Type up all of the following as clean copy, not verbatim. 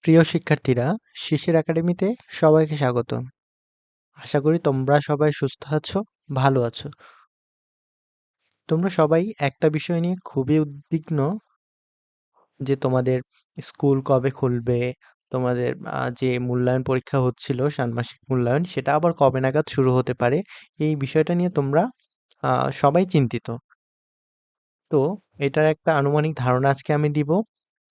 প্রিয় শিক্ষার্থীরা, শিশির একাডেমিতে সবাইকে স্বাগত। আশা করি তোমরা সবাই সুস্থ আছো, ভালো আছো। তোমরা সবাই একটা বিষয় নিয়ে খুবই উদ্বিগ্ন যে তোমাদের স্কুল কবে খুলবে, তোমাদের যে মূল্যায়ন পরীক্ষা হচ্ছিল ষান্মাসিক মূল্যায়ন সেটা আবার কবে নাগাদ শুরু হতে পারে। এই বিষয়টা নিয়ে তোমরা সবাই চিন্তিত। তো এটার একটা আনুমানিক ধারণা আজকে আমি দিব।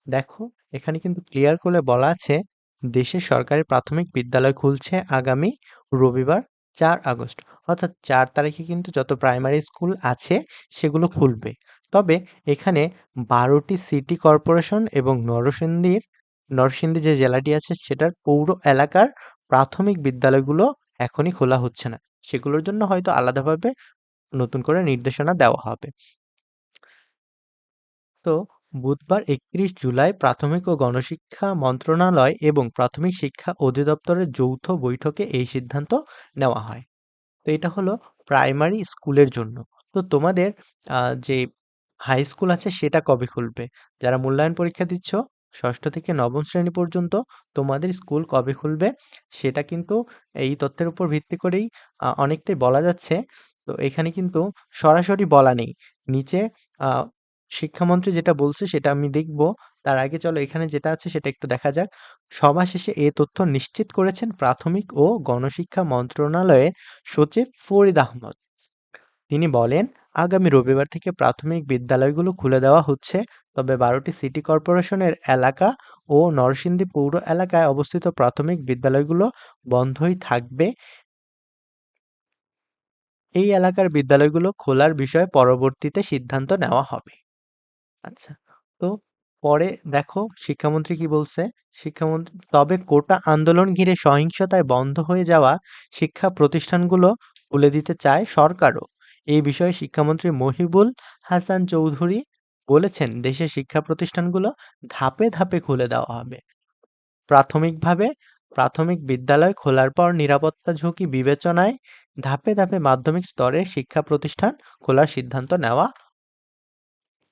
দেখো, এখানে কিন্তু ক্লিয়ার করে বলা আছে দেশের সরকারি প্রাথমিক বিদ্যালয় খুলছে আগামী রবিবার 4 আগস্ট, অর্থাৎ 4 তারিখে কিন্তু যত প্রাইমারি স্কুল আছে সেগুলো খুলবে। তবে এখানে 12টি সিটি কর্পোরেশন এবং নরসিংদী যে জেলাটি আছে সেটার পৌর এলাকার প্রাথমিক বিদ্যালয়গুলো এখনই খোলা হচ্ছে না। সেগুলোর জন্য হয়তো আলাদাভাবে নতুন করে নির্দেশনা দেওয়া হবে। তো বুধবার 31 জুলাই প্রাথমিক ও গণশিক্ষা মন্ত্রণালয় এবং প্রাথমিক শিক্ষা অধিদপ্তরের যৌথ বৈঠকে এই সিদ্ধান্ত নেওয়া হয়। তো এটা হলো প্রাইমারি স্কুলের জন্য। তো তোমাদের যে হাই স্কুল আছে সেটা কবে খুলবে? যারা মূল্যায়ন পরীক্ষা দিচ্ছ ষষ্ঠ থেকে নবম শ্রেণী পর্যন্ত তোমাদের স্কুল কবে খুলবে সেটা কিন্তু এই তথ্যের উপর ভিত্তি করেই অনেকটাই বলা যাচ্ছে। তো এখানে কিন্তু সরাসরি বলা নেই। নিচে আহ, শিক্ষামন্ত্রী যেটা বলছে সেটা আমি দেখব। তার আগে চলো এখানে যেটা আছে সেটা একটু দেখা যাক। সভা শেষে এ তথ্য নিশ্চিত করেছেন প্রাথমিক ও গণশিক্ষা মন্ত্রণালয়ের সচিব ফরিদ আহমদ। তিনি বলেন, আগামী রবিবার থেকে প্রাথমিক বিদ্যালয়গুলো খুলে দেওয়া হচ্ছে। তবে 12টি সিটি কর্পোরেশনের এলাকা ও নরসিংদী পৌর এলাকায় অবস্থিত প্রাথমিক বিদ্যালয়গুলো বন্ধই থাকবে। এই এলাকার বিদ্যালয়গুলো খোলার বিষয়ে পরবর্তীতে সিদ্ধান্ত নেওয়া হবে। আচ্ছা, তো পরে দেখো শিক্ষামন্ত্রী কি বলছে। শিক্ষামন্ত্রী, তবে কোটা আন্দোলন ঘিরে সহিংসতায় বন্ধ হয়ে যাওয়া শিক্ষা প্রতিষ্ঠানগুলো খুলে দিতে চায় সরকারও। এই বিষয়ে শিক্ষামন্ত্রী মহিবুল হাসান চৌধুরী বলেছেন, দেশের শিক্ষা প্রতিষ্ঠানগুলো ধাপে ধাপে খুলে দেওয়া হবে। প্রাথমিকভাবে প্রাথমিক বিদ্যালয় খোলার পর নিরাপত্তা ঝুঁকি বিবেচনায় ধাপে ধাপে মাধ্যমিক স্তরের শিক্ষা প্রতিষ্ঠান খোলার সিদ্ধান্ত নেওয়া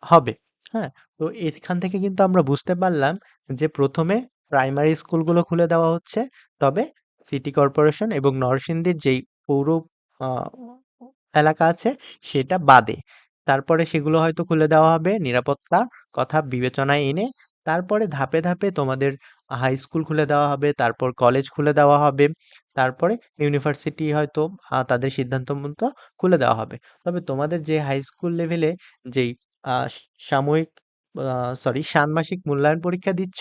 হবে। হ্যাঁ? তো এখান থেকে কিন্তু আমরা বুঝতে পারলাম যে প্রথমে প্রাইমারি স্কুলগুলো খুলে দেওয়া হচ্ছে। তবে সিটি কর্পোরেশন এবং নরসিংদীর যেই পৌর আ এলাকা আছে সেটা বাদে। তারপরে সেগুলো হয়তো খুলে দেওয়া হবে নিরাপত্তার কথা বিবেচনায় এনে। তারপরে ধাপে ধাপে তোমাদের হাই স্কুল খুলে দেওয়া হবে, তারপর কলেজ খুলে দেওয়া হবে। তারপরে ইউনিভার্সিটি হয়তো তাদের সিদ্ধান্ত মতো খুলে দেওয়া হবে। তবে তোমাদের যে হাই স্কুল লেভেলে যেই আ সাময়িক ষান্মাসিক মূল্যায়ন পরীক্ষা দিচ্ছ,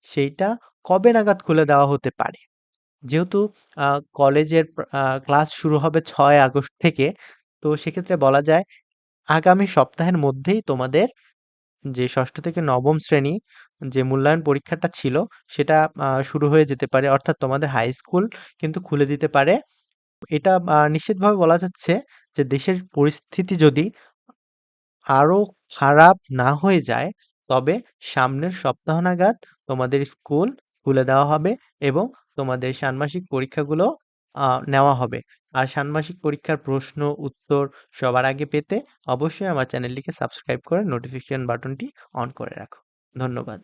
সেইটা কবে নাগাদ খুলে দেওয়া হতে পারে? যেহেতু আ কলেজের ক্লাস শুরু হবে ৬ আগস্ট থেকে, তো সেক্ষেত্রে বলা যায় আগামী সপ্তাহের মধ্যেই তোমাদের যে ষষ্ঠ থেকে নবম শ্রেণী যে মূল্যায়ন পরীক্ষাটা ছিল, সেটা শুরু হয়ে যেতে পারে। অর্থাৎ তোমাদের হাই স্কুল কিন্তু খুলে দিতে পারে। এটা নিশ্চিতভাবে বলা যাচ্ছে যে দেশের পরিস্থিতি যদি আরো খারাপ না হয়ে যায়, তবে সামনের সপ্তাহ নাগাদ তোমাদের স্কুল খুলে দেওয়া হবে এবং তোমাদের ষান্মাসিক পরীক্ষাগুলো নেওয়া হবে। আর ষান্মাসিক পরীক্ষার প্রশ্ন উত্তর সবার আগে পেতে অবশ্যই আমার চ্যানেলটিকে সাবস্ক্রাইব করে নোটিফিকেশন বাটনটি অন করে রাখো। ধন্যবাদ।